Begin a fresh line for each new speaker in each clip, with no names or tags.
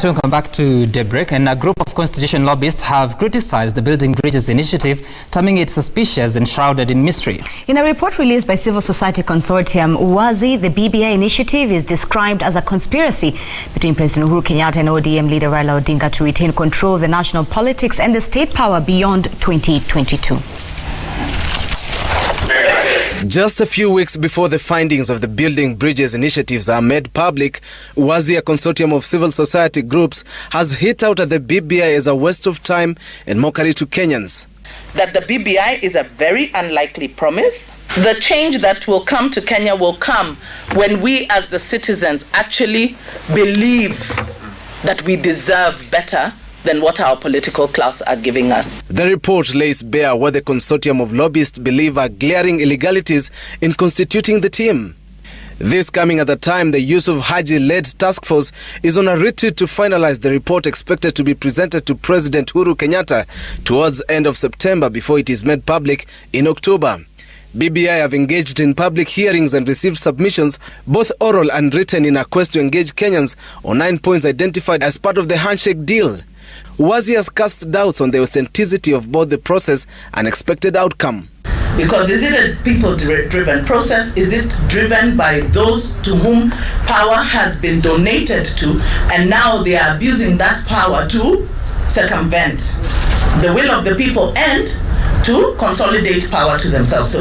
Welcome back to Daybreak, and a group of constitution lobbyists have criticized the Building Bridges initiative, terming it suspicious and shrouded in mystery.
In a report released by Civil Society Consortium UWAZI, the BBI initiative is described as a conspiracy between President Uhuru Kenyatta and ODM leader Raila Odinga to retain control of the national politics and the state power beyond 2022.
Just a few weeks before the findings of the Building Bridges initiatives are made public, UWAZI, a consortium of civil society groups, has hit out at the BBI as a waste of time and mockery to Kenyans.
That the BBI is a very unlikely promise. The change that will come to Kenya will come when we as the citizens actually believe that we deserve better than what our political class are giving us.
The report lays bare what the consortium of lobbyists believe are glaring illegalities in constituting the team. This coming at the time the Yusuf Haji-led task force is on a retreat to finalize the report expected to be presented to President Uhuru Kenyatta towards end of September before it is made public in October. BBI have engaged in public hearings and received submissions, both oral and written, in a quest to engage Kenyans on 9 points identified as part of the handshake deal. UWAZI has cast doubts on the authenticity of both the process and expected outcome.
Because is it a people-driven process? Is it driven by those to whom power has been donated to, and now they are abusing that power to circumvent the will of the people and to consolidate power to themselves? So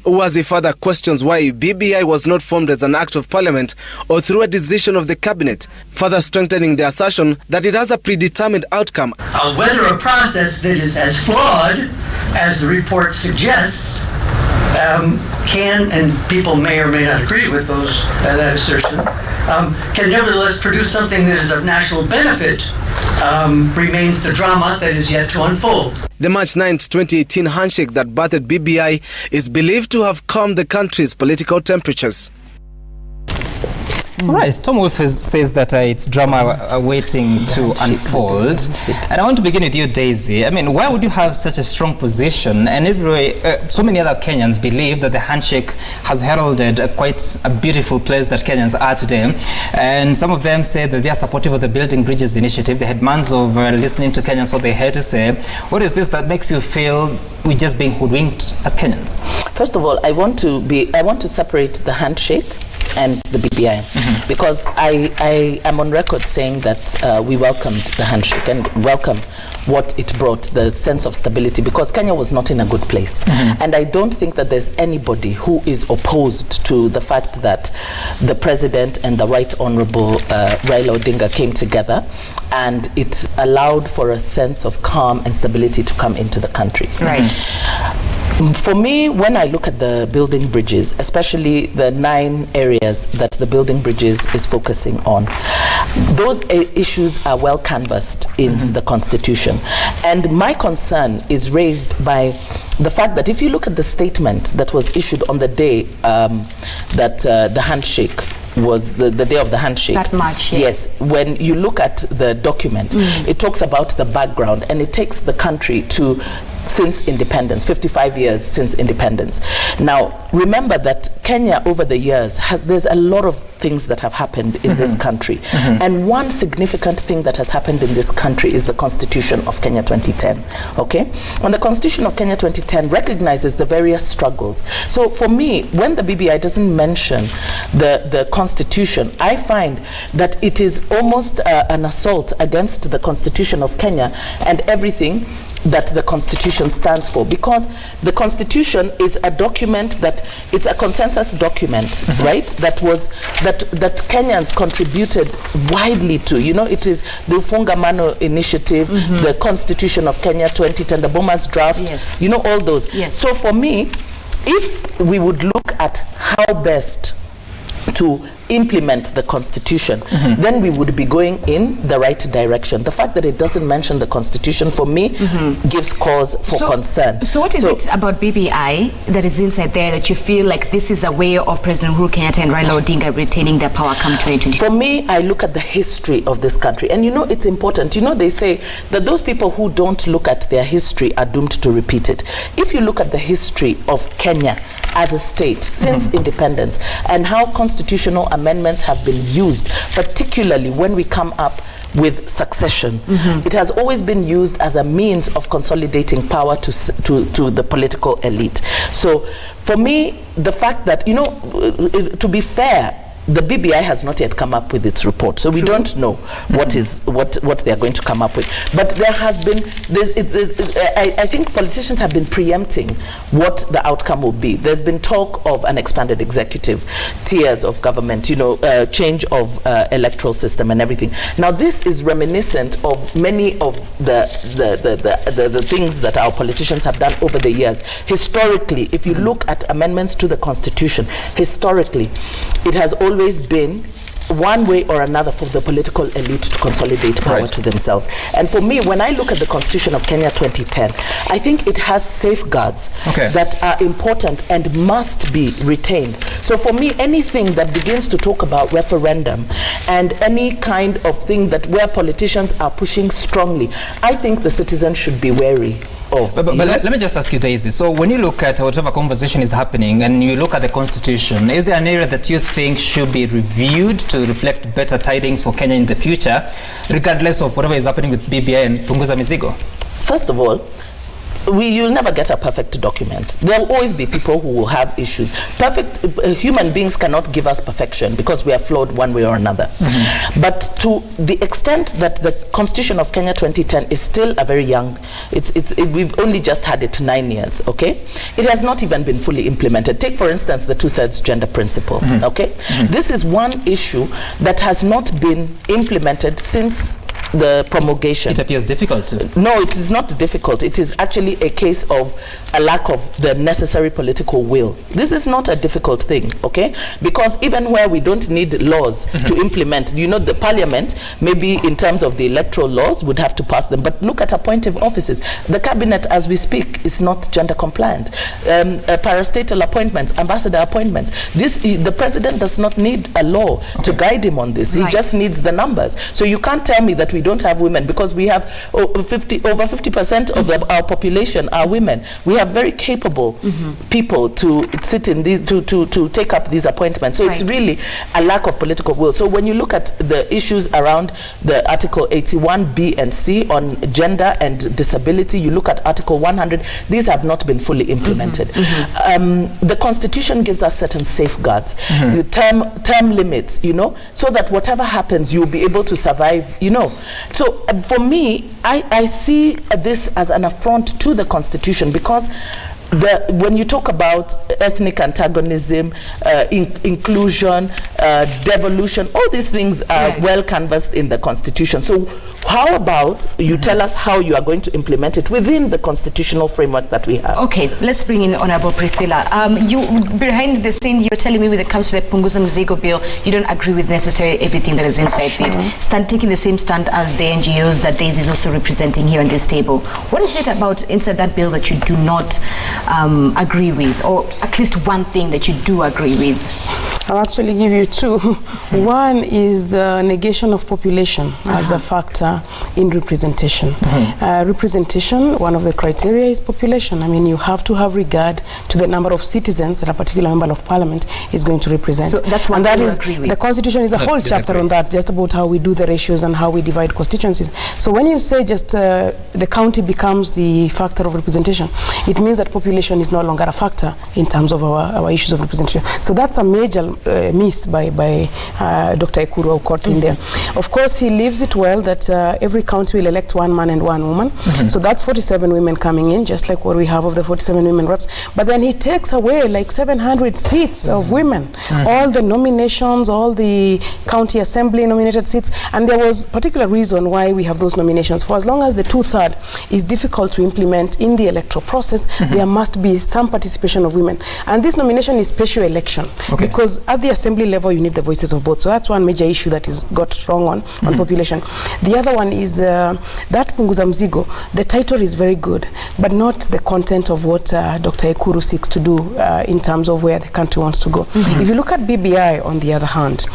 Whether a process that is as flawed as the report suggests can, and people may or may not agree with that assertion, can nevertheless produce something that is of national benefit, remains the drama that is yet to unfold.
The March 9th, 2018 handshake that birthed BBI is believed to have calmed the country's political temperatures.
All right, Tom Wolf says that it's drama waiting to unfold. And I want to begin with you, Daisy. I mean, why would you have such a strong position? And so many other Kenyans believe that the handshake has heralded quite a beautiful place that Kenyans are today. And some of them say that they are supportive of the Building Bridges initiative. They had months of listening to Kenyans, what they had to say. What is this that makes you feel we're just being hoodwinked as Kenyans?
first of all, I want to separate the handshake and the BBI, because I am on record saying that we welcomed the handshake and welcome what it brought, the sense of stability, because Kenya was not in a good place. And I don't think that there's anybody who is opposed to the fact that the president and the Right Honorable Raila Odinga came together, and it allowed for a sense of calm and stability to come into the country.
Right.
For me, when I look at the Building Bridges, especially the 9 areas that the Building Bridges is focusing on, those issues are well canvassed in the Constitution. And my concern is raised by the fact that if you look at the statement that was issued on the day that the handshake was the day of the handshake.
That March, yes.
Yes, when you look at the document, it talks about the background, and it takes the country to since independence, 55 years since independence. Now, remember that Kenya over the years there's a lot of things that have happened in this country. And one significant thing that has happened in this country is the Constitution of Kenya 2010, okay? And the Constitution of Kenya 2010 recognizes the various struggles. So for me, when the BBI doesn't mention the Constitution, I find that it is almost an assault against the Constitution of Kenya and everything that the Constitution stands for, because the Constitution is a document it's a consensus document, right? That Kenyans contributed widely to. You know, it is the Fungamano Initiative, the Constitution of Kenya 2010, the Bomas draft.
Yes.
You know, all those.
Yes.
So for me, if we would look at how best to implement the Constitution, then we would be going in the right direction. The fact that it doesn't mention the Constitution, for me, gives cause for concern.
So what is it about BBI that is inside there that you feel like this is a way of President Uhuru Kenyatta and Raila Odinga retaining their power come 2022?
For me, I look at the history of this country. And you know, it's important. You know, they say that those people who don't look at their history are doomed to repeat it. If you look at the history of Kenya as a state since independence, and how constitutional amendments have been used, particularly when we come up with succession. It has always been used as a means of consolidating power to the political elite. So for me, the fact that, you know, to be fair, the BBI has not yet come up with its report, so we don't know what they are going to come up with. But there has been, I think politicians have been preempting what the outcome will be. There's been talk of an expanded executive, tiers of government, you know, change of electoral system and everything. Now this is reminiscent of many of the things that our politicians have done over the years. Historically, if you look at amendments to the Constitution, historically, it has always been one way or another for the political elite to consolidate power to themselves. And for me, when I look at the Constitution of Kenya 2010, I think it has safeguards that are important and must be retained. So for me, anything that begins to talk about referendum and any kind of thing that where politicians are pushing strongly, I think the citizens should be wary of. But
let me just ask you, Daisy. So when you look at whatever conversation is happening and you look at the Constitution, is there an area that you think should be reviewed to reflect better tidings for Kenya in the future, regardless of whatever is happening with BBI and Punguza Mizigo?
First of all, you'll never get a perfect document. There'll always be people who will have issues. Human beings cannot give us perfection because we are flawed one way or another. But to the extent that the Constitution of Kenya 2010 is still a very young, we've only just had it 9 years, okay? It has not even been fully implemented. Take, for instance, the 2/3 gender principle, okay? This is one issue that has not been implemented since the promulgation.
It appears difficult to.
No, it is not difficult. It is actually a case of a lack of the necessary political will. This is not a difficult thing, okay? Because even where we don't need laws to implement, you know, the parliament, maybe in terms of the electoral laws, would have to pass them. But look at appointive offices. The cabinet, as we speak, is not gender compliant. Parastatal appointments, ambassador appointments. The president does not need a law to guide him on this. He just needs the numbers. So you can't tell me that we don't have women, because we have over 50% of our population are women. We have very capable people to sit in these, to take up these appointments. So it's really a lack of political will. So when you look at the issues around the Article 81 B and C on gender and disability, you look at Article 100, these have not been fully implemented. The Constitution gives us certain safeguards, the term limits, you know, so that whatever happens, you'll be able to survive, you know. So for me, I see this as an affront to the Constitution, because when you talk about ethnic antagonism, inclusion, devolution, all these things are well canvassed in the Constitution. So how about you tell us how you are going to implement it within the constitutional framework that we have? Okay,
let's bring in Honorable Priscilla. You, behind the scene, you're telling me when it comes to the Punguza Mizigo bill, you don't agree with necessarily everything that is inside it. Taking the same stand as the NGOs that Daisy is also representing here on this table. What is it about inside that bill that you do not agree with, or at least one thing that you do agree with?
I'll actually give you two. One is the negation of population as a factor in representation. Representation, one of the criteria is population. I mean, you have to have regard to the number of citizens that a particular member of parliament is going to represent.
So that's one
and that is, the Constitution is a whole chapter on that, just about how we do the ratios and how we divide constituencies. So when you say just the county becomes the factor of representation, it means that population is no longer a factor in terms of our issues of representation. So that's a major miss by Dr. Ekuru Aukot in there. Of course, he leaves it well that every county will elect one man and one woman. So that's 47 women coming in, just like what we have of the 47 women reps. But then he takes away like 700 seats of women, all the nominations, all the county assembly nominated seats. And there was a particular reason why we have those nominations. For as long as the 2/3 is difficult to implement in the electoral process, there must be some participation of women. And this nomination is special election, because at the assembly level you need the voices of both. So that's one major issue that is got wrong on population. The other one is that Punguza Mzigo, the title is very good, but not the content of what Dr. Ekuru seeks to do in terms of where the country wants to go. If you look at BBI on the other hand,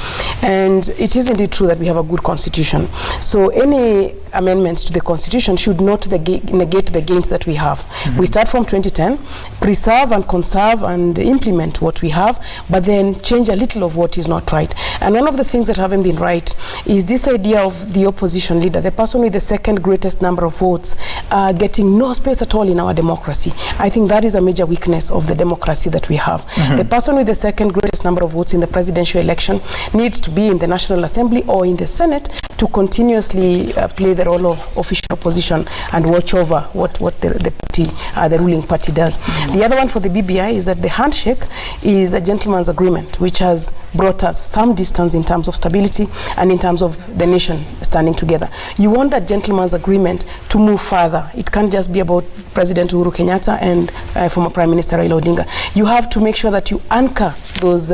and it is indeed true that we have a good constitution, so any amendments to the constitution should not negate the gains that we have. We start from 2010, preserve and conserve and implement what we have, but then change a little of what is not right. And one of the things that haven't been right is this idea of the opposition leader, the person with the second greatest number of votes, getting no space at all in our democracy. I think that is a major weakness of the democracy that we have. The person with the second greatest number of votes in the presidential election needs to be in the National Assembly or in the Senate to continuously play the role of official opposition and watch over what the party, the ruling party does. The other one for the BBI is that the handshake is a gentleman's agreement, which has brought us some distance in terms of stability and in terms of the nation standing together. You want that gentleman's agreement to move further. It can't just be about President Uhuru Kenyatta and former Prime Minister Raila Odinga. You have to make sure that you anchor those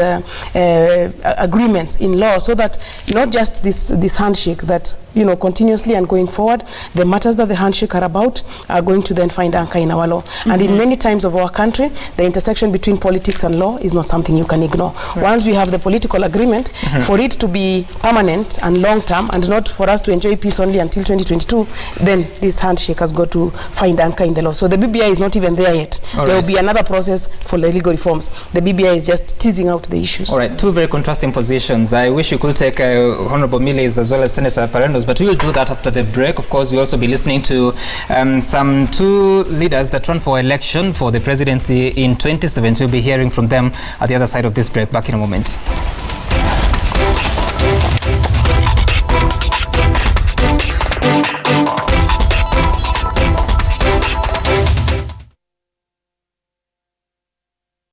agreements in law, so that not just this handshake that, you know, continuously and going forward, the matters that the handshake are about are going to then find anchor in our law. And in many times of our country, the intersection between politics and law is not something you can ignore. Once we have the political agreement, for it to be permanent and long-term and not for us to enjoy peace only until 2022, then this handshake has got to find anchor in the law. So the BBI is not even there yet. There will be another process for the legal reforms. The BBI is just teasing out the issues.
All right, two very contrasting positions. I wish you could take Honorable Millies as well as Senator Parendos, but we will do that after the break. Of course, we'll also be listening to some two leaders that run for election for the presidency in 2017. We'll be hearing from them at the other side of this break. Back in a moment.